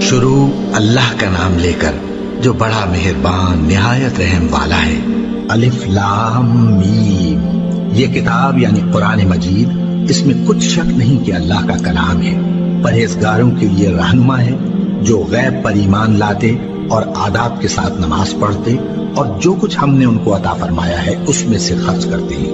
شروع اللہ کا نام لے کر جو بڑا مہربان نہایت رحم والا ہے۔ الف لام میم، یہ کتاب یعنی قرآن مجید، اس میں کچھ شک نہیں کہ اللہ کا کلام ہے، پرہیزگاروں کے لیے رہنما ہے، جو غیب پر ایمان لاتے اور آداب کے ساتھ نماز پڑھتے اور جو کچھ ہم نے ان کو عطا فرمایا ہے اس میں سے خرچ کرتے ہیں،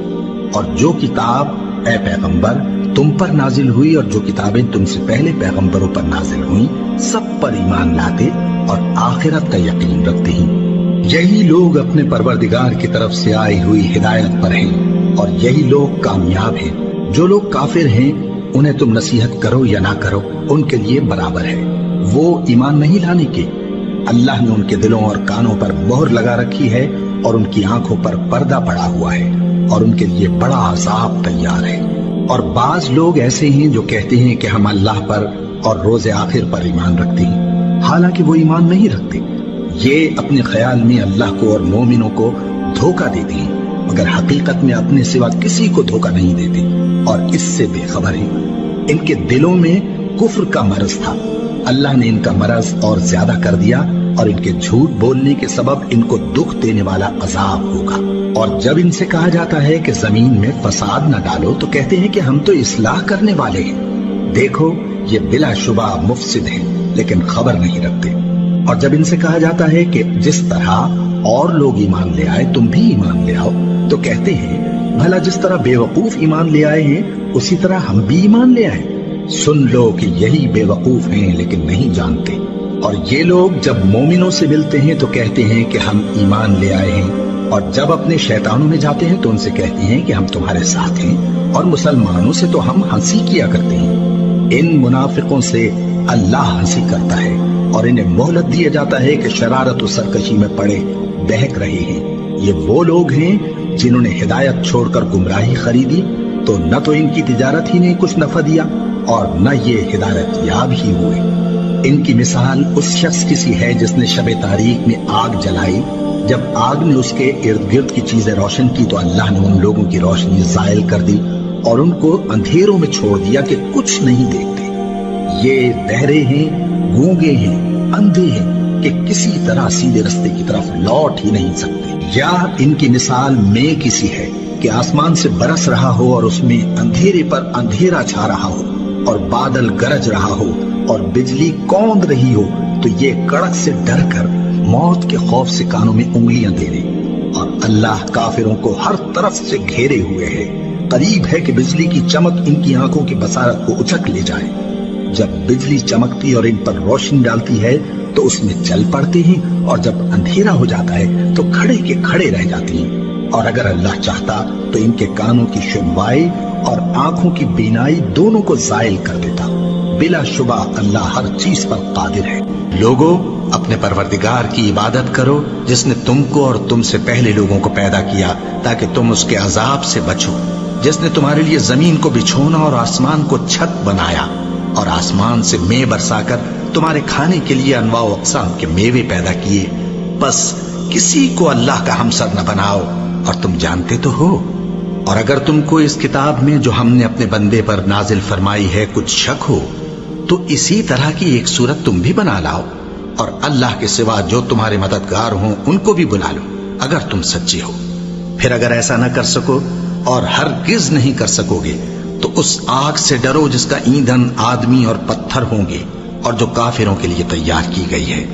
اور جو کتاب اے پیغمبر تم پر نازل ہوئی اور جو کتابیں تم سے پہلے پیغمبروں پر نازل ہوئیں سب پر ایمان لاتے اور آخرت کا یقین رکھتے ہیں۔ یہی لوگ اپنے پروردگار کی طرف سے آئی ہوئی ہدایت پر ہیں اور یہی لوگ کامیاب ہیں۔ جو لوگ کافر ہیں انہیں تم نصیحت کرو یا نہ کرو ان کے لیے برابر ہے، وہ ایمان نہیں لانے کے۔ اللہ نے ان کے دلوں اور کانوں پر مہر لگا رکھی ہے اور ان کی آنکھوں پر پردہ پڑا ہوا ہے اور ان کے لیے بڑا عذاب تیار ہے۔ اور بعض لوگ ایسے ہیں جو کہتے ہیں کہ ہم اللہ پر اور روز آخر پر ایمان رکھتے ہیں، حالانکہ وہ ایمان نہیں رکھتے۔ یہ اپنے خیال میں اللہ کو اور مومنوں کو دھوکہ دیتے ہیں، مگر حقیقت میں اپنے سوا کسی کو دھوکہ نہیں دیتے اور اس سے بے خبر ہیں۔ ان کے دلوں میں کفر کا مرض تھا، اللہ نے ان کا مرض اور زیادہ کر دیا اور ان کے جھوٹ بولنے کے سبب ان کو دکھ دینے والا عذاب ہوگا۔ اور جب ان سے کہا جاتا ہے کہ زمین میں فساد نہ ڈالو تو کہتے ہیں کہ ہم تو اصلاح کرنے والے ہیں۔ دیکھو یہ بلا شبہ مفسد ہیں لیکن خبر نہیں رکھتے۔ اور جب ان سے کہا جاتا ہے کہ جس طرح اور لوگ ایمان لے آئے تم بھی ایمان لے آؤ تو کہتے ہیں بھلا جس طرح بے وقوف ایمان لے آئے ہیں اسی طرح ہم بھی ایمان لے آئے۔ سن لو کہ یہی بے وقوف ہیں لیکن نہیں جانتے۔ اور یہ لوگ جب مومنوں سے ملتے ہیں تو کہتے ہیں کہ ہم ایمان لے آئے ہیں، اور جب اپنے شیطانوں میں جاتے ہیں تو ان سے کہتے ہیں کہ ہم تمہارے ساتھ ہیں، اور مسلمانوں سے تو ہم ہنسی کیا کرتے ہیں۔ ان منافقوں سے اللہ ہنسی کرتا ہے اور انہیں مہلت دیا جاتا ہے کہ شرارت و سرکشی میں پڑے بہک رہے ہیں۔ یہ وہ لوگ ہیں جنہوں نے ہدایت چھوڑ کر گمراہی خریدی تو نہ تو ان کی تجارت ہی نے کچھ نفع دیا اور نہ یہ ہدایت یاب ہی ہوئے۔ ان کی مثال اس شخص کی سی ہے جس نے شب تاریک میں آگ جلائی، جب آگ نے اس کے ارد گرد کی چیزیں روشن کی تو اللہ نے ان لوگوں کی روشنی زائل کر دی اور ان کو اندھیروں میں چھوڑ دیا کہ کچھ نہیں دیکھتے۔ یہ بہرے ہیں، گونگے ہیں، اندھے ہیں کہ کسی طرح سیدھے رستے کی طرف لوٹ ہی نہیں سکتے۔ یا ان کی مثال مے کی سی ہے کہ آسمان سے برس رہا ہو اور اس میں اندھیرے پر اندھیرا چھا رہا ہو اور بادل گرج رہا ہو اور بجلی کوند رہی ہو تو یہ کڑک سے ڈر کر موت کے خوف سے کانوں میں انگلیاں دے دے۔ اور اللہ کافروں کو ہر طرف سے گھیرے ہوئے ہے، قریب ہے کہ بجلی کی چمک ان کی آنکھوں کی بصارت کو اچک لے جائے۔ جب بجلی چمکتی اور ان پر روشنی ڈالتی ہے تو اس میں چل پڑتے ہیں، اور جب اندھیرا ہو جاتا ہے تو کھڑے کے کھڑے رہ جاتے ہیں۔ اور اگر اللہ چاہتا تو ان کے کانوں کی سنوائی اور آنکھوں کی بینائی دونوں کو زائل کر دیتا۔ بلا شبہ اللہ ہر چیز پر قادر ہے۔ لوگوں اپنے پروردگار کی عبادت کرو جس نے تم کو اور تم سے پہلے لوگوں کو پیدا کیا تاکہ تم اس کے عذاب سے بچو، جس نے تمہارے لیے زمین کو بچھونا اور آسمان کو چھت بنایا اور آسمان سے مے برسا کر تمہارے کھانے کے لیے انواع و اقسام کے میوے پیدا کیے۔ بس کسی کو اللہ کا ہمسر نہ بناؤ اور تم جانتے تو ہو۔ اور اگر تم کو اس کتاب میں جو ہم نے اپنے بندے پر نازل فرمائی ہے کچھ شک ہو تو اسی طرح کی ایک صورت تم بھی بنا لاؤ اور اللہ کے سوا جو تمہارے مددگار ہوں ان کو بھی بلا لو اگر تم سچے ہو۔ پھر اگر ایسا نہ کر سکو اور ہرگز نہیں کر سکو گے تو اس آگ سے ڈرو جس کا ایندھن آدمی اور پتھر ہوں گے اور جو کافروں کے لیے تیار کی گئی ہے۔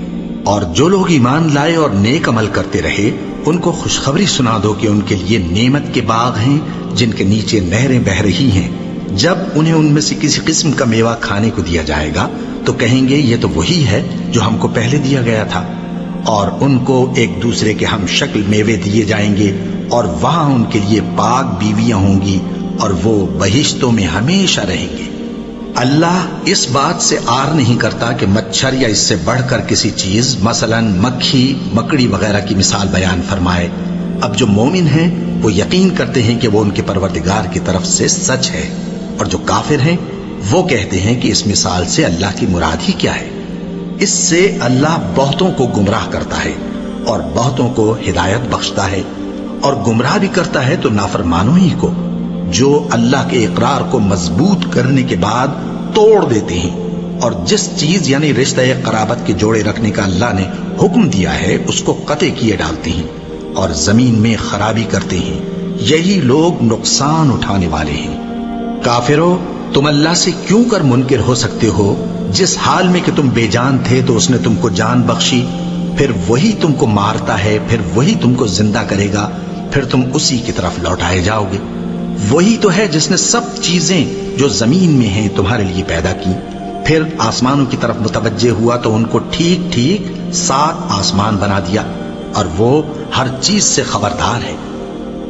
اور جو لوگ ایمان لائے اور نیک عمل کرتے رہے ان کو خوشخبری سنا دو کہ ان کے لیے نعمت کے باغ ہیں جن کے نیچے نہریں بہہ رہی ہیں۔ جب انہیں ان میں سے کسی قسم کا میوہ کھانے کو دیا جائے گا تو کہیں گے یہ تو وہی ہے جو ہم کو پہلے دیا گیا تھا، اور ان کو ایک دوسرے کے ہم شکل میوے دیے جائیں گے اور وہاں ان کے لیے پاک بیویاں ہوں گی اور وہ بہشتوں میں ہمیشہ رہیں گے۔ اللہ اس بات سے آر نہیں کرتا کہ مچھر یا اس سے بڑھ کر کسی چیز مثلا مکھی مکڑی وغیرہ کی مثال بیان فرمائے۔ اب جو مومن ہیں وہ یقین کرتے ہیں کہ وہ ان کے پروردگار کی طرف سے سچ ہے، اور جو کافر ہیں وہ کہتے ہیں کہ اس مثال سے اللہ کی مراد ہی کیا ہے۔ اس سے اللہ بہتوں کو گمراہ کرتا ہے اور بہتوں کو ہدایت بخشتا ہے، اور گمراہ بھی کرتا ہے تو نافرمانوں ہی کو، جو اللہ کے اقرار کو مضبوط کرنے کے بعد توڑ دیتے ہیں اور جس چیز یعنی رشتہ قرابت کے جوڑے رکھنے کا اللہ نے حکم دیا ہے اس کو قطع کیے ڈالتے ہیں اور زمین میں خرابی کرتے ہیں، یہی لوگ نقصان اٹھانے والے ہیں۔ کافرو، تم اللہ سے کیوں کر منکر ہو سکتے ہو؟ جس حال میں کہ تم بے جان تھے تو اس نے تم کو جان بخشی، پھر وہی تم کو مارتا ہے، پھر وہی تم کو زندہ کرے گا، پھر تم اسی کی طرف لوٹائے جاؤ گے۔ وہی تو ہے جس نے سب چیزیں جو زمین میں ہیں تمہارے لیے پیدا کی، پھر آسمانوں کی طرف متوجہ ہوا تو ان کو ٹھیک ٹھیک 7 آسمان بنا دیا، اور وہ ہر چیز سے خبردار ہے۔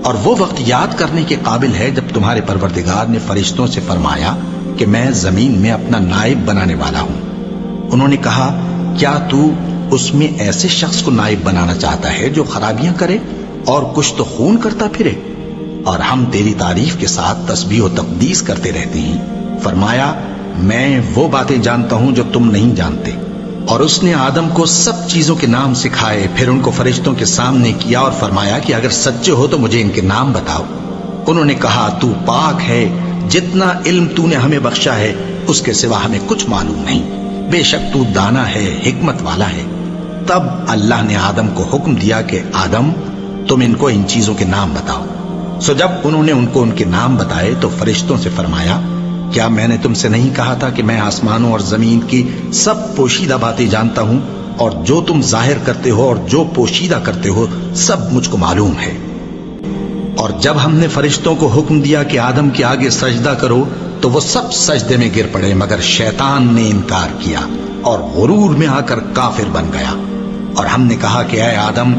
اور وہ وقت یاد کرنے کے قابل ہے جب تمہارے پروردگار نے فرشتوں سے فرمایا کہ میں زمین میں اپنا نائب بنانے والا ہوں۔ انہوں نے کہا، کیا تو اس میں ایسے شخص کو نائب بنانا چاہتا ہے جو خرابیاں کرے اور کچھ تو خون کرتا پھرے؟ اور ہم تیری تعریف کے ساتھ تسبیح و تقدیس کرتے رہتے ہیں۔ فرمایا، میں وہ باتیں جانتا ہوں جو تم نہیں جانتے۔ اور اس نے آدم کو سب چیزوں کے نام سکھائے، پھر ان کو فرشتوں کے سامنے کیا اور فرمایا کہ اگر سچے ہو تو مجھے ان کے نام بتاؤ۔ انہوں نے کہا، تو پاک ہے، جتنا علم تو نے ہمیں بخشا ہے اس کے سوا ہمیں کچھ معلوم نہیں، بے شک تو دانا ہے، حکمت والا ہے۔ تب اللہ نے آدم کو حکم دیا کہ آدم، تم ان کو ان چیزوں کے نام بتاؤ۔ سو جب انہوں نے ان کو ان کے نام بتائے تو فرشتوں سے فرمایا، کیا میں نے تم سے نہیں کہا تھا کہ میں آسمانوں اور زمین کی سب پوشیدہ باتیں جانتا ہوں، اور جو تم ظاہر کرتے ہو اور جو پوشیدہ کرتے ہو سب مجھ کو معلوم ہے۔ اور جب ہم نے فرشتوں کو حکم دیا کہ آدم کے آگے سجدہ کرو تو وہ سب سجدے میں گر پڑے، مگر شیطان نے انکار کیا اور غرور میں آ کر کافر بن گیا۔ اور ہم نے کہا کہ اے آدم،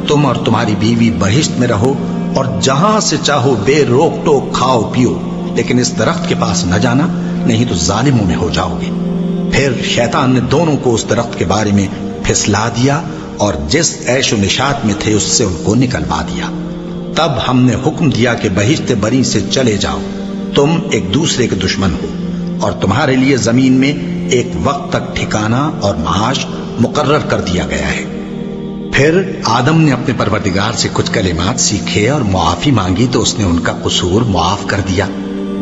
تم اور تمہاری بیوی بہشت میں رہو اور جہاں سے چاہو بے روک ٹوک کھاؤ پیو، لیکن اس درخت کے پاس نہ جانا، نہیں تو ظالموں میں ہو جاؤ گے۔ پھر شیطان نے دونوں کو اس درخت کے بارے میں پھسلا دیا اور جس عیش و نشاط میں تھے اس سے ان کو نکلوا دیا۔ تب ہم نے حکم دیا کہ بہشت بری سے چلے جاؤ، تم ایک دوسرے کے دشمن ہو، اور تمہارے لیے زمین میں ایک وقت تک ٹھکانہ اور معاش مقرر کر دیا گیا ہے۔ پھر آدم نے اپنے پروردگار سے کچھ کلمات سیکھے اور معافی مانگی تو اس نے ان کا قصور معاف کر دیا۔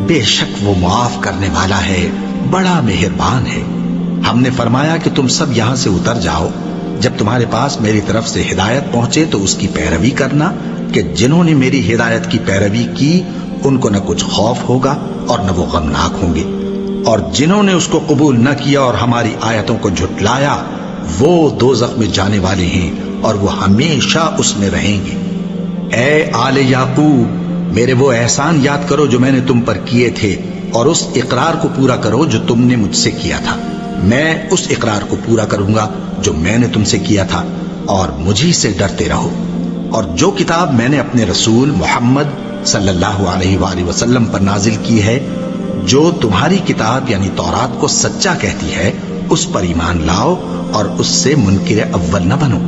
بے شک وہ معاف کرنے والا ہے، بڑا مہربان ہے۔ ہم نے فرمایا کہ تم سب یہاں سے اتر جاؤ، جب تمہارے پاس میری طرف سے ہدایت پہنچے تو اس کی پیروی کرنا، کہ جنہوں نے میری ہدایت کی پیروی کی ان کو نہ کچھ خوف ہوگا اور نہ وہ غمناک ہوں گے، اور جنہوں نے اس کو قبول نہ کیا اور ہماری آیتوں کو جھٹلایا وہ دوزخ میں جانے والے ہیں اور وہ ہمیشہ اس میں رہیں گے۔ اے آل یعقوب، میرے وہ احسان یاد کرو جو میں نے تم پر کیے تھے، اور اس اقرار کو پورا کرو جو تم نے مجھ سے کیا تھا۔ میں اس اقرار کو پورا کروں گا جو میں نے تم سے کیا تھا، اور مجھی سے ڈرتے رہو۔ اور جو کتاب میں نے اپنے رسول محمد صلی اللہ علیہ وآلہ وسلم پر نازل کی ہے، جو تمہاری کتاب یعنی تورات کو سچا کہتی ہے، اس پر ایمان لاؤ اور اس سے منکر اول نہ بنو،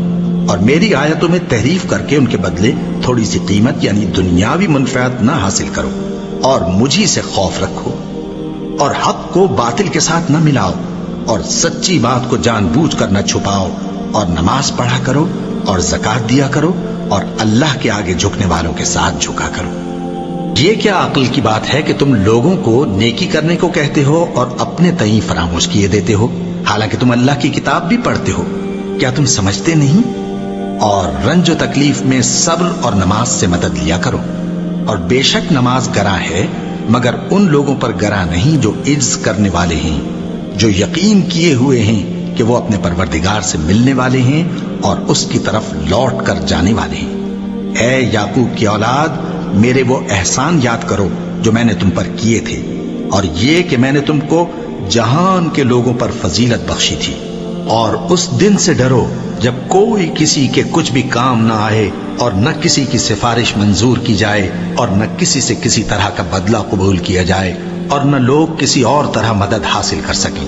اور میری آیتوں میں تحریف کر کے ان کے بدلے تھوڑی سی قیمت یعنی دنیاوی منفعت نہ حاصل کرو، اور مجھی سے خوف رکھو، اور حق کو باطل کے ساتھ نہ ملاؤ، اور سچی بات کو جان بوجھ کر نہ چھپاؤ، اور نماز پڑھا کرو اور زکوٰۃ دیا کرو، اور اللہ کے آگے جھکنے والوں کے ساتھ جھکا کرو۔ یہ کیا عقل کی بات ہے کہ تم لوگوں کو نیکی کرنے کو کہتے ہو اور اپنے تئیں فراموش کیے دیتے ہو، حالانکہ تم اللہ کی کتاب بھی پڑھتے ہو؟ کیا تم سمجھتے نہیں؟ اور رنج و تکلیف میں صبر اور نماز سے مدد لیا کرو، اور بے شک نماز گراں ہے، مگر ان لوگوں پر گراں نہیں جو عجز کرنے والے ہیں، جو یقین کیے ہوئے ہیں کہ وہ اپنے پروردگار سے ملنے والے ہیں اور اس کی طرف لوٹ کر جانے والے ہیں۔ اے یعقوب کی اولاد، میرے وہ احسان یاد کرو جو میں نے تم پر کیے تھے، اور یہ کہ میں نے تم کو جہان کے لوگوں پر فضیلت بخشی تھی۔ اور اس دن سے ڈرو جب کوئی کسی کے کچھ بھی کام نہ آئے، اور نہ کسی کی سفارش منظور کی جائے، اور نہ کسی سے کسی طرح کا بدلہ قبول کیا جائے، اور نہ لوگ کسی اور طرح مدد حاصل کر سکیں۔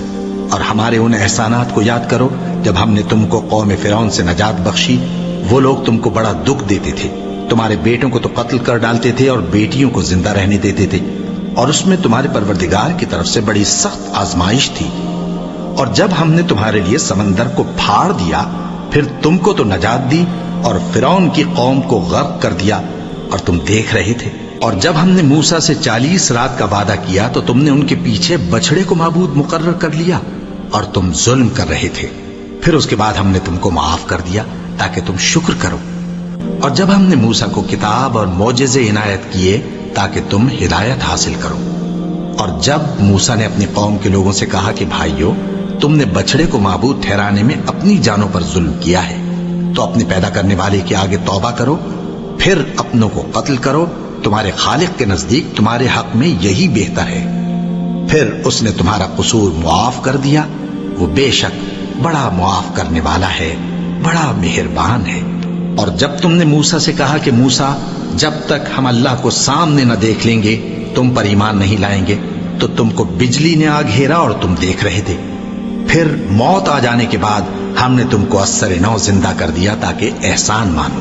اور ہمارے ان احسانات کو یاد کرو جب ہم نے تم کو قوم فرعون سے نجات بخشی۔ وہ لوگ تم کو بڑا دکھ دیتے تھے، تمہارے بیٹوں کو تو قتل کر ڈالتے تھے اور بیٹیوں کو زندہ رہنے دیتے تھے، اور اس میں تمہارے پروردگار کی طرف سے بڑی سخت آزمائش تھی۔ اور جب ہم نے تمہارے لیے سمندر کو پھاڑ دیا، پھر تم کو تو نجات دی اور فرعون کی قوم کو غرق کر دیا، اور تم دیکھ رہے تھے۔ اور جب ہم نے موسیٰ سے 40 رات کا وعدہ کیا تو تم نے ان کے پیچھے بچڑے کو معبود مقرر کر لیا، اور تم ظلم کر رہے تھے، پھر اس کے بعد ہم نے تم کو معاف کر دیا تاکہ تم شکر کرو۔ اور جب ہم نے موسیٰ کو کتاب اور معجزے عنایت کیے تاکہ تم ہدایت حاصل کرو۔ اور جب موسیٰ نے اپنی قوم کے لوگوں سے کہا کہ بھائیو، تم نے بچڑے کو معبود ٹھہرانے میں اپنی جانوں پر ظلم کیا ہے، تو اپنے پیدا کرنے والے کے آگے توبہ کرو، پھر اپنوں کو قتل کرو، تمہارے خالق کے نزدیک تمہارے حق میں یہی بہتر ہے۔ پھر اس نے تمہارا قصور معاف کر دیا، وہ بے شک بڑا معاف کرنے والا ہے، بڑا مہربان ہے۔ اور جب تم نے موسیٰ سے کہا کہ موسیٰ، جب تک ہم اللہ کو سامنے نہ دیکھ لیں گے تم پر ایمان نہیں لائیں گے، تو تم کو بجلی نے آ گھیرا اور تم دیکھ رہے تھے۔ پھر موت آ جانے کے بعد ہم نے تم کو ازسر نو زندہ کر دیا تاکہ احسان مانو۔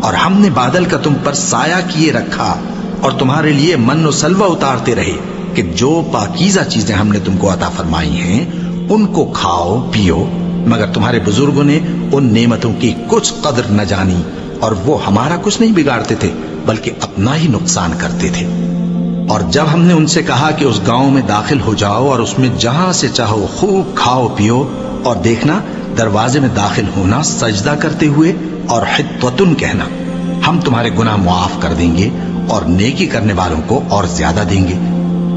اور ہم نے بادل کا تم پر سایہ کیے رکھا اور تمہارے لیے من و سلوہ اتارتے رہے کہ جو پاکیزہ چیزیں ہم نے تم کو عطا فرمائی ہیں ان کو کھاؤ پیو، مگر تمہارے بزرگوں نے ان نعمتوں کی کچھ قدر نہ جانی، اور وہ ہمارا کچھ نہیں بگاڑتے تھے بلکہ اپنا ہی نقصان کرتے تھے۔ اور جب ہم نے ان سے کہا کہ اس گاؤں میں داخل ہو جاؤ اور اس میں جہاں سے چاہو خوب کھاؤ پیو، اور دیکھنا دروازے میں داخل ہونا سجدہ کرتے ہوئے اور حطوتن کہنا، ہم تمہارے گناہ معاف کر دیں گے اور نیکی کرنے والوں کو اور زیادہ دیں گے،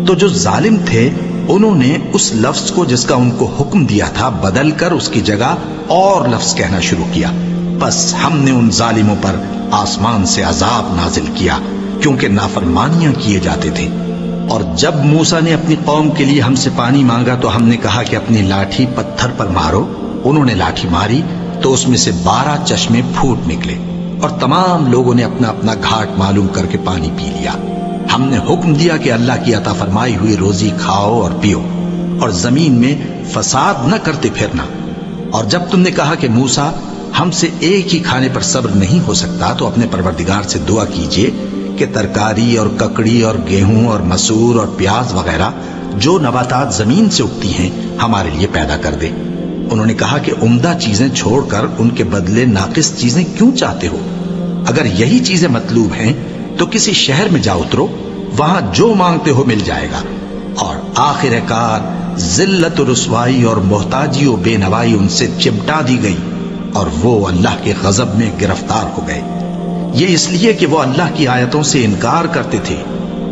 تو جو ظالم تھے انہوں نے اس لفظ کو جس کا ان کو حکم دیا تھا بدل کر اس کی جگہ اور لفظ کہنا شروع کیا، بس ہم نے ان ظالموں پر آسمان سے عذاب نازل کیا کیونکہ نافرمانیاں کیے جاتے تھے۔ اور جب موسیٰ نے اپنی قوم کے لیے ہم سے پانی مانگا تو ہم نے کہا کہ اپنی لاٹھی پتھر پر مارو، انہوں نے لاٹھی ماری تو اس میں سے 12 چشمے پھوٹ نکلے، اور تمام لوگوں نے اپنا اپنا گھاٹ معلوم کر کے پانی پی لیا۔ ہم نے حکم دیا کہ اللہ کی عطا فرمائی ہوئی روزی کھاؤ اور پیو، اور زمین میں فساد نہ کرتے پھرنا۔ اور جب تم نے کہا کہ موسیٰ، ہم سے ایک ہی کھانے پر صبر نہیں ہو سکتا، تو اپنے پروردگار سے دعا کیجئے کہ ترکاری اور ککڑی اور گیہوں اور مسور اور پیاز وغیرہ جو نباتات زمین سے اگتی ہیں ہمارے لیے پیدا کر دے۔ انہوں نے کہا کہ عمدہ چیزیں چھوڑ کر ان کے بدلے ناقص چیزیں کیوں چاہتے ہو؟ اگر یہی چیزیں مطلوب ہیں تو کسی شہر میں جا اترو، وہاں جو مانگتے ہو مل جائے گا۔ اور آخر کار ذلت و رسوائی اور محتاجی و بے نوائی ان سے چمٹا دی گئی، اور وہ اللہ کے غضب میں گرفتار ہو گئے، یہ اس لیے کہ وہ اللہ کی آیتوں سے انکار کرتے تھے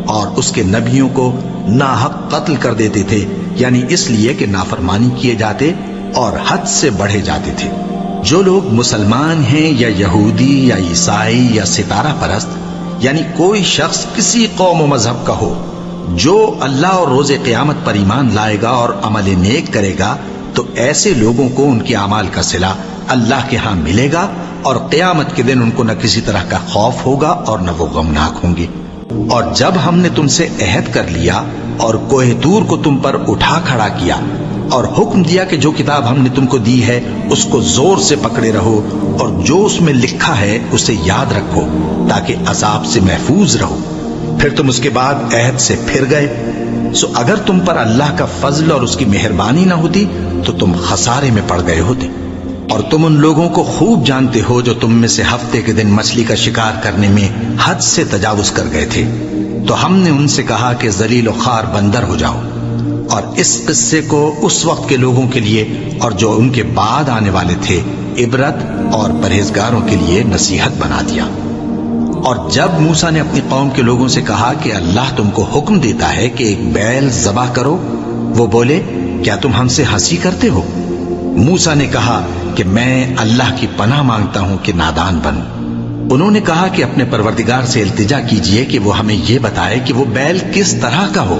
اور اس کے نبیوں کو ناحق قتل کر دیتے تھے، یعنی اس لیے کہ نافرمانی کیے جاتے اور حد سے بڑھے جاتے تھے۔ جو لوگ مسلمان ہیں یا یہودی یا عیسائی یا ستارہ پرست، یعنی کوئی شخص کسی قوم و مذہب کا ہو، جو اللہ اور روز قیامت پر ایمان لائے گا اور عمل نیک کرے گا، تو ایسے لوگوں کو ان کے اعمال کا صلہ اللہ کے ہاں ملے گا، اور قیامت کے دن ان کو نہ کسی طرح کا خوف ہوگا اور نہ وہ غمناک ہوں گے۔ اور جب ہم نے تم سے عہد کر لیا اور کوہ طور کو تم پر اٹھا کھڑا کیا اور حکم دیا کہ جو کتاب ہم نے تم کو دی ہے اس کو زور سے پکڑے رہو، اور جو اس میں لکھا ہے اسے یاد رکھو تاکہ عذاب سے محفوظ رہو، پھر تم اس کے بعد عہد سے پھر گئے، سو اگر تم پر اللہ کا فضل اور اس کی مہربانی نہ ہوتی تو تم خسارے میں پڑ گئے ہوتے۔ اور تم ان لوگوں کو خوب جانتے ہو جو تم میں سے ہفتے کے دن مچھلی کا شکار کرنے میں حد سے تجاوز کر گئے تھے، تو ہم نے ان سے کہا کہ ذلیل و خوار بندر ہو جاؤ، اور اس قصے کو اس وقت کے لوگوں کے لیے اور جو ان کے بعد آنے والے تھے عبرت اور پرہیزگاروں کے لیے نصیحت بنا دیا۔ اور جب موسیٰ نے اپنی قوم کے لوگوں سے کہا کہ اللہ تم کو حکم دیتا ہے کہ ایک بیل ذبح کرو، وہ بولے کیا تم ہم سے ہنسی کرتے ہو؟ موسیٰ نے کہا کہ میں اللہ کی پناہ مانگتا ہوں کہ نادان بنوں۔ انہوں نے کہا کہ اپنے پروردگار سے التجا کیجئے کہ وہ ہمیں یہ بتائے کہ وہ بیل کس طرح کا ہو۔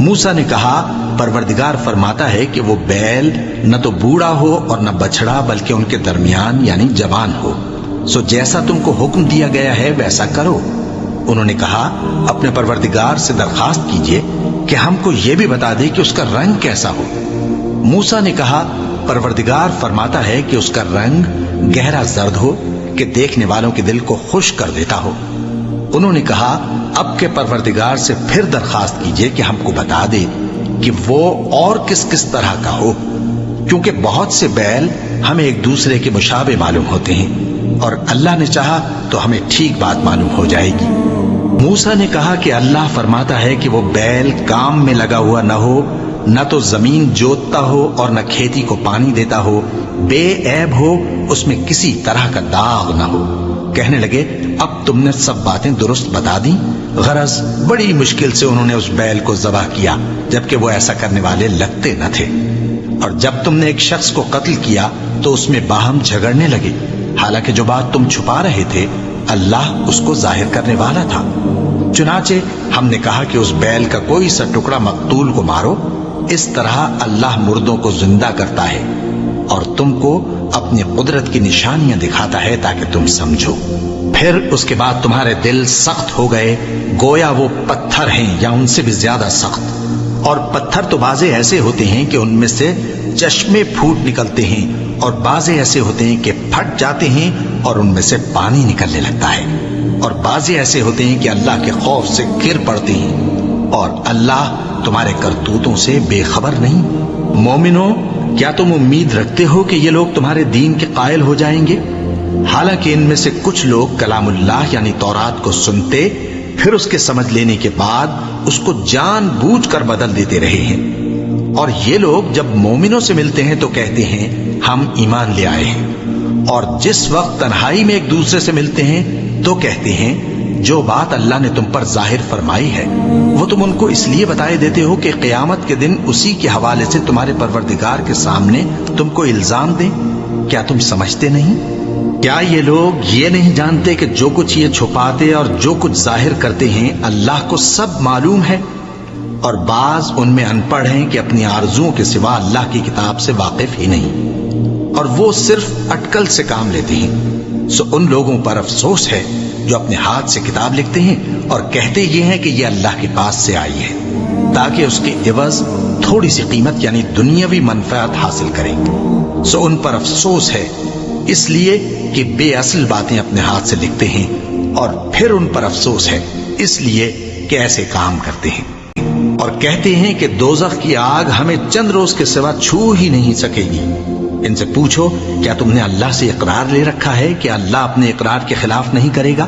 موسیٰ نے کہا پروردگار فرماتا ہے کہ وہ بیل نہ تو بوڑھا ہو اور نہ بچڑا بلکہ ان کے درمیان یعنی جوان ہو، سو جیسا تم کو حکم دیا گیا ہے ویسا کرو۔ انہوں نے کہا اپنے پروردگار سے درخواست کیجئے کہ ہم کو یہ بھی بتا دے کہ اس کا رنگ کیسا ہو۔ موسیٰ نے کہا پروردگار فرماتا ہے کہ اس کا رنگ گہرا زرد ہو کہ دیکھنے والوں کے دل کو خوش کر دیتا ہو۔ انہوں نے کہا اب کے پروردگار سے پھر درخواست کیجئے کہ ہم کو بتا دے کہ وہ اور کس کس طرح کا ہو، کیونکہ بہت سے بیل ہمیں ایک دوسرے کے مشابہ معلوم ہوتے ہیں، اور اللہ نے چاہا تو ہمیں ٹھیک بات معلوم ہو جائے گی۔ موسیٰ نے کہا کہ اللہ فرماتا ہے کہ وہ بیل کام میں لگا ہوا نہ ہو نہ تو زمین جوتتا ہو اور نہ کھیتی کو پانی دیتا ہو، بے عیب ہو، اس میں کسی طرح کا داغ نہ ہو۔ کہنے لگے اب تم نے سب باتیں درست بتا دی۔ غرض بڑی مشکل سے انہوں نے اس بیل کو ذبح کیا، جبکہ وہ ایسا کرنے والے لگتے نہ تھے۔ اور جب تم نے ایک شخص کو قتل کیا تو اس میں باہم جھگڑنے لگے، حالانکہ جو بات تم چھپا رہے تھے اللہ اس کو ظاہر کرنے والا تھا۔ چنانچہ ہم نے کہا کہ اس بیل کا کوئی سا ٹکڑا مقتول کو مارو، اس طرح اللہ مردوں کو زندہ کرتا ہے اور تم کو اپنی قدرت کی نشانیاں دکھاتا ہے تاکہ تم سمجھو۔ پھر اس کے بعد تمہارے دل سخت ہو گئے، گویا وہ پتھر ہیں یا ان سے بھی زیادہ سخت۔ اور پتھر تو بعضے ایسے ہوتے ہیں کہ ان میں سے چشمے پھوٹ نکلتے ہیں، اور بعضے ایسے ہوتے ہیں کہ پھٹ جاتے ہیں اور ان میں سے پانی نکلنے لگتا ہے، اور بعضے ایسے ہوتے ہیں کہ اللہ کے خوف سے گر پڑتے ہیں، اور اللہ تمہارے کرتوتوں سے بے خبر نہیں۔ مومنو، کیا تم امید رکھتے ہو کہ یہ لوگ تمہارے دین کے قائل ہو جائیں گے؟ حالانکہ ان میں سے کچھ لوگ کلام اللہ یعنی تورات کو سنتے، پھر اس کے سمجھ لینے کے بعد اس کو جان بوجھ کر بدل دیتے رہے ہیں، اور یہ لوگ جب مومنوں سے ملتے ہیں تو کہتے ہیں ہم ایمان لے آئے ہیں، اور جس وقت تنہائی میں ایک دوسرے سے ملتے ہیں تو کہتے ہیں جو بات اللہ نے تم پر ظاہر فرمائی ہے وہ تم ان کو اس لیے بتائے دیتے ہو کہ قیامت کے دن اسی کے حوالے سے تمہارے پروردگار کے سامنے تم کو الزام دیں۔ کیا تم سمجھتے نہیں؟ کیا یہ لوگ یہ نہیں جانتے کہ جو کچھ یہ چھپاتے اور جو کچھ ظاہر کرتے ہیں اللہ کو سب معلوم ہے؟ اور بعض ان میں ان پڑھ ہیں کہ اپنی آرزوؤں کے سوا اللہ کی کتاب سے واقف ہی نہیں، اور وہ صرف اٹکل سے کام لیتے ہیں۔ سو ان لوگوں پر افسوس ہے جو اپنے ہاتھ سے کتاب لکھتے ہیں اور کہتے یہ ہیں کہ یہ اللہ کے پاس سے آئی ہے، تاکہ اس کے عوض تھوڑی سی قیمت یعنی دنیاوی منفعت حاصل کریں۔ سو ان پر افسوس ہے اس لیے کہ بے اصل باتیں اپنے ہاتھ سے لکھتے ہیں، اور پھر ان پر افسوس ہے اس لیے کہ ایسے کام کرتے ہیں، اور کہتے ہیں کہ دوزخ کی آگ ہمیں چند روز کے سوا چھو ہی نہیں سکے گی۔ ان سے پوچھو کیا تم نے اللہ سے اقرار لے رکھا ہے کہ اللہ اپنے اقرار کے خلاف نہیں کرے گا؟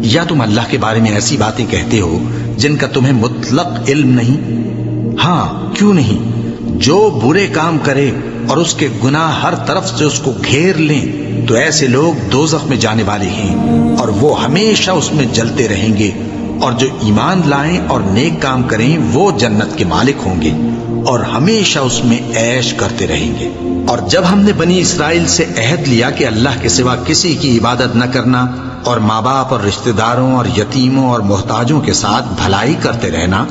یا تم اللہ کے بارے میں ایسی باتیں کہتے ہو جن کا تمہیں مطلق علم نہیں؟ ہاں کیوں نہیں، جو برے کام کرے اور اس کے گناہ ہر طرف سے اس کو گھیر لیں تو ایسے لوگ دوزخ میں جانے والے ہیں، اور وہ ہمیشہ اس میں جلتے رہیں گے، اور جو ایمان لائیں اور نیک کام کریں وہ جنت کے مالک ہوں گے اور ہمیشہ اس میں عیش کرتے رہیں گے۔ اور جب ہم نے بنی اسرائیل سے عہد لیا کہ اللہ کے سوا کسی کی عبادت نہ کرنا، اور ماں باپ اور رشتہ داروں اور یتیموں اور محتاجوں کے ساتھ بھلائی کرتے رہنا،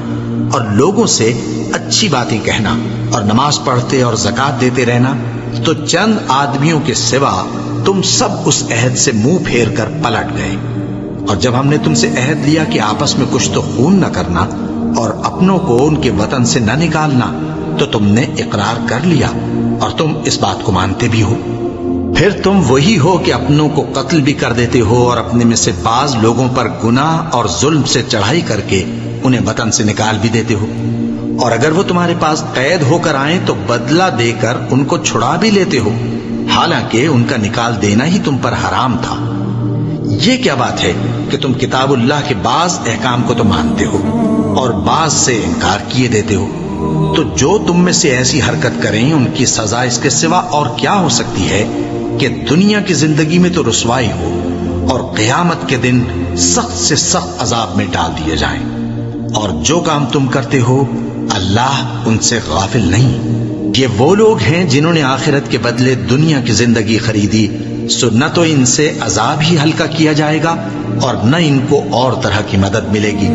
اور لوگوں سے اچھی باتیں کہنا، اور نماز پڑھتے اور زکوٰۃ دیتے رہنا، تو چند آدمیوں کے سوا تم سب اس عہد سے منہ پھیر کر پلٹ گئے۔ اور جب ہم نے تم سے عہد لیا کہ آپس میں کچھ تو خون نہ کرنا اور اپنوں کو ان کے وطن سے نہ نکالنا، تو تم نے اقرار کر لیا اور تم اس بات کو مانتے بھی ہو۔ پھر تم وہی ہو کہ اپنوں کو قتل بھی کر دیتے ہو، اور اپنے میں سے بعض لوگوں پر گناہ اور ظلم سے چڑھائی کر کے انہیں وطن سے نکال بھی دیتے ہو، اور اگر وہ تمہارے پاس قید ہو کر آئیں تو بدلہ دے کر ان کو چھڑا بھی لیتے ہو، حالانکہ ان کا نکال دینا ہی تم پر حرام تھا۔ یہ کیا بات ہے کہ تم کتاب اللہ کے بعض احکام کو تو مانتے ہو اور بعض سے انکار کیے دیتے ہو؟ تو جو تم میں سے ایسی حرکت کریں ان کی سزا اس کے سوا اور کیا ہو سکتی ہے کہ دنیا کی زندگی میں تو رسوائی ہو اور قیامت کے دن سخت سے سخت عذاب میں ڈال دیے جائیں۔ اور جو کام تم کرتے ہو اللہ ان سے غافل نہیں۔ یہ وہ لوگ ہیں جنہوں نے آخرت کے بدلے دنیا کی زندگی خریدی، سو نہ تو ان سے عذاب ہی ہلکا کیا جائے گا اور نہ ان کو اور طرح کی مدد ملے گی۔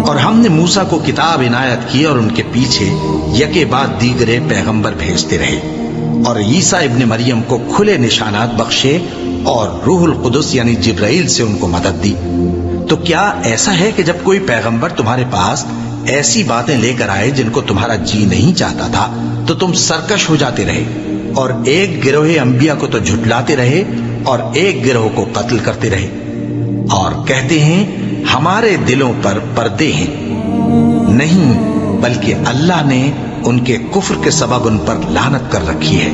اور ہم نے موسیٰ کو کتاب عنایت کی اور ان کے پیچھے یکے بعد دیگرے پیغمبر بھیجتے رہے، اور عیسیٰ ابن مریم کو کھلے نشانات بخشے اور روح القدس یعنی جبرائیل سے ان کو مدد دی۔ تو کیا ایسا ہے کہ جب کوئی پیغمبر تمہارے پاس ایسی باتیں لے کر آئے جن کو تمہارا جی نہیں چاہتا تھا تو تم سرکش ہو جاتے رہے، اور ایک گروہ انبیاء کو تو جھٹلاتے رہے اور ایک گروہ کو قتل کرتے رہے، اور کہتے ہیں ہمارے دلوں پر پردے ہیں؟ نہیں، بلکہ اللہ نے ان کے کفر کے سبب ان پر لعنت کر رکھی ہے،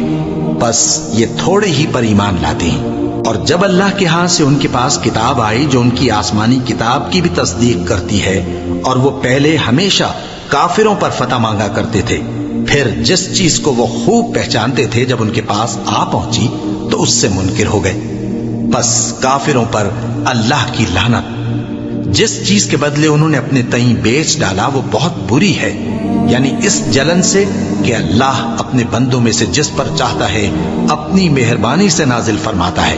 بس یہ تھوڑے ہی پر ایمان لاتے ہیں۔ اور جب اللہ کے ہاں سے ان کے پاس کتاب آئی جو ان کی آسمانی کتاب کی بھی تصدیق کرتی ہے، اور وہ پہلے ہمیشہ کافروں پر فتح مانگا کرتے تھے، پھر جس چیز کو وہ خوب پہچانتے تھے جب ان کے پاس آ پہنچی تو اس سے منکر ہو گئے۔ بس کافروں پر اللہ کی لعنت۔ جس چیز کے بدلے انہوں نے اپنے تئیں بیچ ڈالا وہ بہت بری ہے، یعنی اس جلن سے کہ اللہ اپنے بندوں میں سے جس پر چاہتا ہے اپنی مہربانی سے نازل فرماتا ہے۔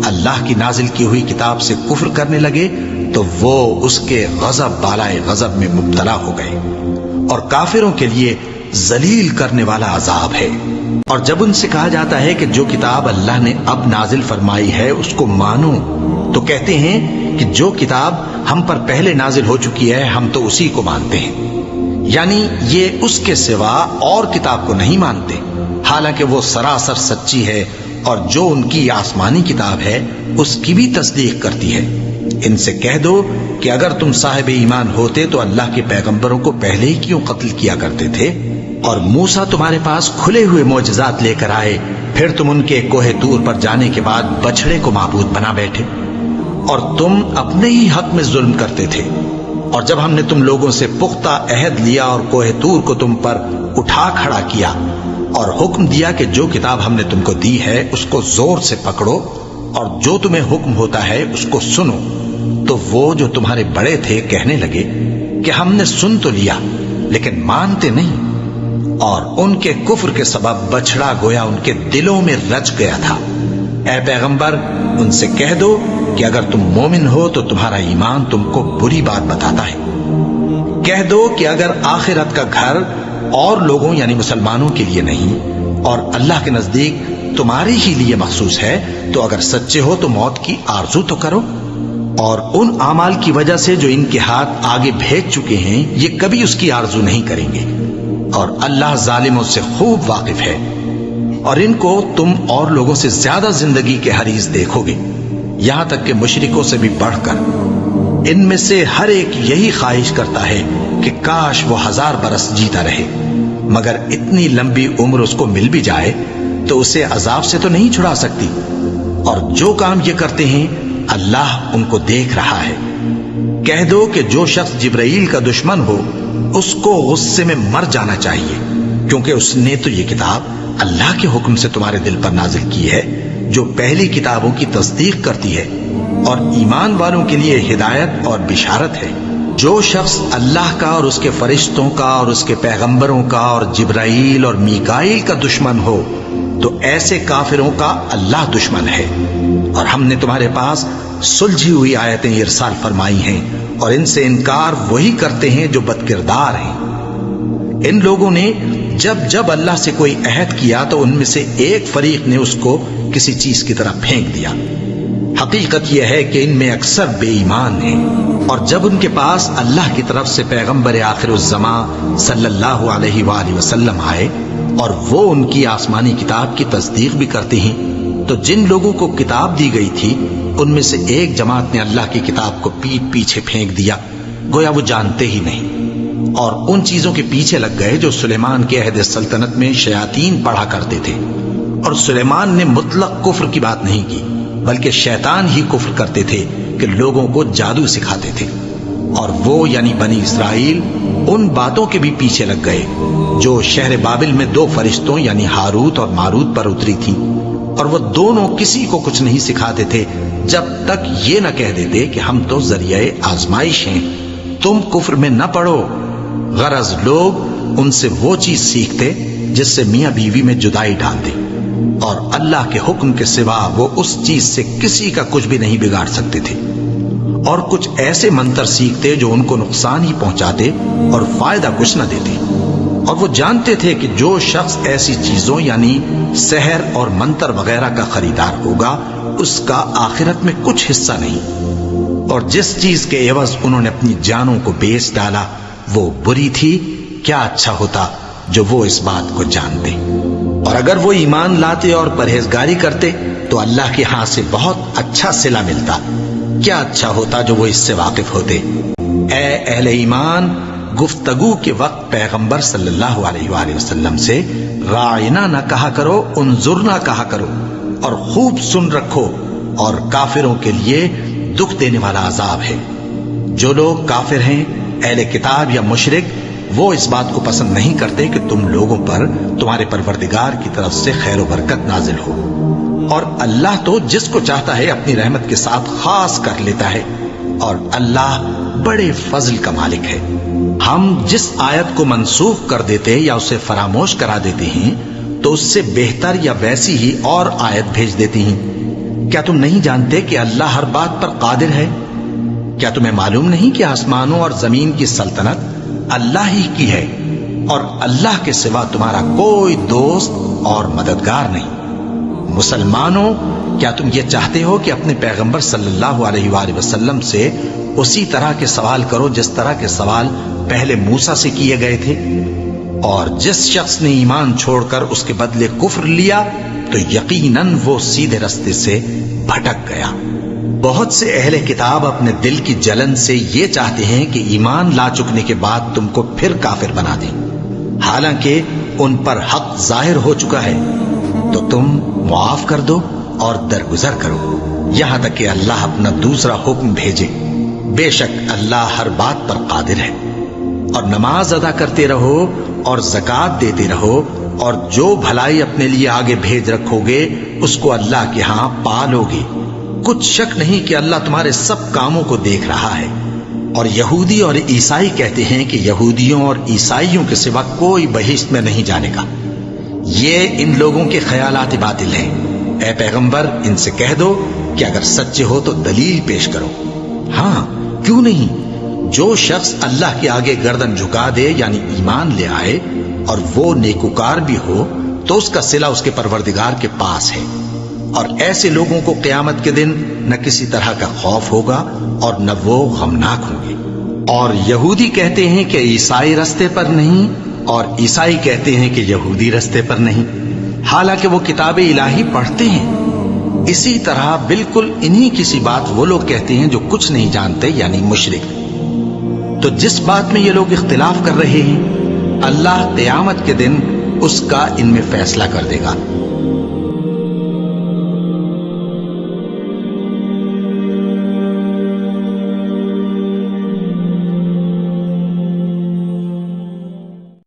اللہ کی نازل کی ہوئی کتاب سے کفر کرنے لگے تو وہ اس کے غضب بالائے غضب میں مبتلا ہو گئے، اور کافروں کے لیے ذلیل کرنے والا عذاب ہے۔ اور جب ان سے کہا جاتا ہے کہ جو کتاب اللہ نے اب نازل فرمائی ہے اس کو مانو، تو کہتے ہیں کہ جو کتاب ہم پر پہلے نازل ہو چکی ہے ہم تو اسی کو مانتے ہیں، یعنی یہ اس کے سوا اور کتاب کو نہیں مانتے، حالانکہ وہ سراسر سچی ہے، اور جو ان کی آسمانی کتاب ہے اس کی بھی تصدیق کرتی ہے۔ ان سے کہہ دو کہ اگر تم صاحب ایمان ہوتے تو اللہ کے پیغمبروں کو پہلے ہی کیوں قتل کیا کرتے تھے؟ اور موسیٰ تمہارے پاس کھلے ہوئے معجزات لے کر آئے، پھر تم ان کے کوہ طور پر جانے کے بعد بچڑے کو معبود بنا بیٹھے، اور تم اپنے ہی حق میں ظلم کرتے تھے۔ اور جب ہم نے تم لوگوں سے پختہ عہد لیا اور کوہ طور کو تم پر اٹھا کھڑا کیا اور حکم دیا کہ جو کتاب ہم نے تم کو دی ہے اس کو زور سے پکڑو اور جو تمہیں حکم ہوتا ہے اس کو سنو، تو وہ جو تمہارے بڑے تھے کہنے لگے کہ ہم نے سن تو لیا لیکن مانتے نہیں، اور ان کے کفر کے سبب بچڑا گویا ان کے دلوں میں رچ گیا تھا۔ اے پیغمبر ان سے کہہ دو کہ اگر تم مومن ہو تو تمہارا ایمان تم کو بری بات بتاتا ہے۔ کہہ دو کہ اگر آخرت کا گھر اور لوگوں یعنی مسلمانوں کے لیے نہیں اور اللہ کے نزدیک تمہارے ہی لیے مخصوص ہے تو اگر سچے ہو تو موت کی آرزو تو کرو، اور ان اعمال کی وجہ سے جو ان کے ہاتھ آگے بھیج چکے ہیں یہ کبھی اس کی آرزو نہیں کریں گے، اور اللہ ظالموں سے خوب واقف ہے۔ اور ان کو تم اور لوگوں سے زیادہ زندگی کے حریص دیکھو گے، یہاں تک کہ مشرکوں سے بھی بڑھ کر۔ ان میں سے ہر ایک یہی خواہش کرتا ہے کہ کاش وہ 1000 برس جیتا رہے، مگر اتنی لمبی عمر اس کو مل بھی جائے تو اسے عذاب سے تو نہیں چھڑا سکتی، اور جو کام یہ کرتے ہیں اللہ ان کو دیکھ رہا ہے۔ کہہ دو کہ جو شخص جبرائیل کا دشمن ہو اس کو غصے میں مر جانا چاہیے، کیونکہ اس نے تو یہ کتاب اللہ کے حکم سے تمہارے دل پر نازل کی ہے جو پہلی کتابوں کی تصدیق کرتی ہے، اور ایمان والوں کے لیے ہدایت اور بشارت ہے۔ جو شخص اللہ کا اور اس کے فرشتوں کا اور اس کے پیغمبروں کا اور جبرائیل اور میکائیل کا دشمن ہو تو ایسے کافروں کا اللہ دشمن ہے۔ اور ہم نے تمہارے پاس سلجھی ہوئی آیتیں ارسال فرمائی ہیں، اور ان سے انکار وہی کرتے ہیں جو بد کردار ہیں۔ ان لوگوں نے جب جب اللہ سے کوئی عہد کیا تو ان میں سے ایک فریق نے اس کو کسی چیز کی طرح پھینک دیا۔ حقیقت یہ ہے کہ ان میں اکثر بے ایمان ہیں، اور جب ان کے پاس اللہ کی طرف سے پیغمبر آخر الزمان صلی اللہ علیہ وآلہ وسلم آئے اور وہ ان کی آسمانی کتاب کی تصدیق بھی کرتے ہیں، تو جن لوگوں کو کتاب دی گئی تھی ان میں سے ایک جماعت نے اللہ کی کتاب کو پیٹ پیچھے پھینک دیا، گویا وہ جانتے ہی نہیں، اور ان چیزوں کے پیچھے لگ گئے جو سلیمان کے عہد سلطنت میں شیاطین پڑھا کرتے تھے۔ اور سلیمان نے مطلق کفر کی بات نہیں کی، بلکہ شیطان ہی کفر کرتے تھے کہ لوگوں کو جادو سکھاتے تھے، اور وہ یعنی بنی اسرائیل ان باتوں کے بھی پیچھے لگ گئے جو شہر بابل میں 2 فرشتوں یعنی ہاروت اور ماروت پر اتری تھیں، اور وہ دونوں کسی کو کچھ نہیں سکھاتے تھے جب تک یہ نہ کہہ دیتے کہ ہم تو ذریعہ آزمائش ہیں، تم کفر میں نہ پڑو۔ غرض لوگ ان سے وہ چیز سیکھتے جس سے میاں بیوی میں جدائی ڈال دے، اور اللہ کے حکم کے سوا وہ اس چیز سے کسی کا کچھ بھی نہیں بگاڑ سکتے تھے، اور کچھ ایسے منتر سیکھتے جو ان کو نقصان ہی پہنچاتے اور فائدہ کچھ نہ دیتے، اور وہ جانتے تھے کہ جو شخص ایسی چیزوں یعنی سحر اور منتر وغیرہ کا خریدار ہوگا اس کا آخرت میں کچھ حصہ نہیں، اور جس چیز کے عوض انہوں نے اپنی جانوں کو بیچ ڈالا وہ بری تھی، کیا اچھا ہوتا جو وہ اس بات کو جانتے۔ اور اگر وہ ایمان لاتے اور پرہیزگاری کرتے تو اللہ کے ہاں سے بہت اچھا صلہ ملتا، کیا اچھا ہوتا جو وہ اس سے واقف ہوتے۔ اے اہل ایمان، گفتگو کے وقت پیغمبر صلی اللہ علیہ وآلہ وسلم سے راعنا نہ کہا کرو، انظرنا کہا کرو، اور خوب سن رکھو، اور کافروں کے لیے دکھ دینے والا عذاب ہے۔ جو لوگ کافر ہیں، اہل کتاب یا مشرک، وہ اس بات کو پسند نہیں کرتے کہ تم لوگوں پر تمہارے پروردگار کی طرف سے خیر و برکت نازل ہو، اور اللہ تو جس کو چاہتا ہے اپنی رحمت کے ساتھ خاص کر لیتا ہے، اور اللہ بڑے فضل کا مالک ہے۔ ہم جس آیت کو منسوخ کر دیتے یا اسے فراموش کرا دیتے ہیں تو اس سے بہتر یا ویسی ہی اور آیت بھیج دیتی ہیں۔ کیا تم نہیں جانتے کہ اللہ ہر بات پر قادر ہے؟ کیا تمہیں معلوم نہیں کہ آسمانوں اور زمین کی سلطنت اللہ ہی کی ہے، اور اللہ کے سوا تمہارا کوئی دوست اور مددگار نہیں؟ مسلمانوں، کیا تم یہ چاہتے ہو کہ اپنے پیغمبر صلی اللہ علیہ وآلہ وسلم سے اسی طرح کے سوال کرو جس طرح کے سوال پہلے موسیٰ سے کیے گئے تھے؟ اور جس شخص نے ایمان چھوڑ کر اس کے بدلے کفر لیا تو یقیناً وہ سیدھے رستے سے بھٹک گیا۔ بہت سے اہل کتاب اپنے دل کی جلن سے یہ چاہتے ہیں کہ ایمان لا چکنے کے بعد تم کو پھر کافر بنا دیں، حالانکہ ان پر حق ظاہر ہو چکا ہے۔ تو تم معاف کر دو اور درگزر کرو یہاں تک کہ اللہ اپنا دوسرا حکم بھیجے۔ بے شک اللہ ہر بات پر قادر ہے۔ اور نماز ادا کرتے رہو اور زکوٰۃ دیتے رہو، اور جو بھلائی اپنے لیے آگے بھیج رکھو گے اس کو اللہ کے ہاں پالو گے۔ کچھ شک نہیں کہ اللہ تمہارے سب کاموں کو دیکھ رہا ہے۔ اور یہودی اور عیسائی کہتے ہیں کہ یہودیوں اور عیسائیوں کے سوا کوئی بہشت میں نہیں جانے گا۔ یہ ان لوگوں کے خیالات باطل ہیں۔ اے پیغمبر، ان سے کہہ دو کہ اگر سچے ہو تو دلیل پیش کرو۔ ہاں، کیوں نہیں؟ جو شخص اللہ کے آگے گردن جھکا دے یعنی ایمان لے آئے اور وہ نیکوکار بھی ہو تو اس کا صلہ اس کے پروردگار کے پاس ہے، اور ایسے لوگوں کو قیامت کے دن نہ کسی طرح کا خوف ہوگا اور نہ وہ غمناک ہوں گے۔ اور یہودی کہتے ہیں کہ عیسائی رستے پر نہیں، اور عیسائی کہتے ہیں کہ یہودی رستے پر نہیں، حالانکہ وہ کتاب الہی پڑھتے ہیں۔ اسی طرح بالکل انہی کسی بات وہ لوگ کہتے ہیں جو کچھ نہیں جانتے یعنی مشرک۔ تو جس بات میں یہ لوگ اختلاف کر رہے ہیں اللہ قیامت کے دن اس کا ان میں فیصلہ کر دے گا،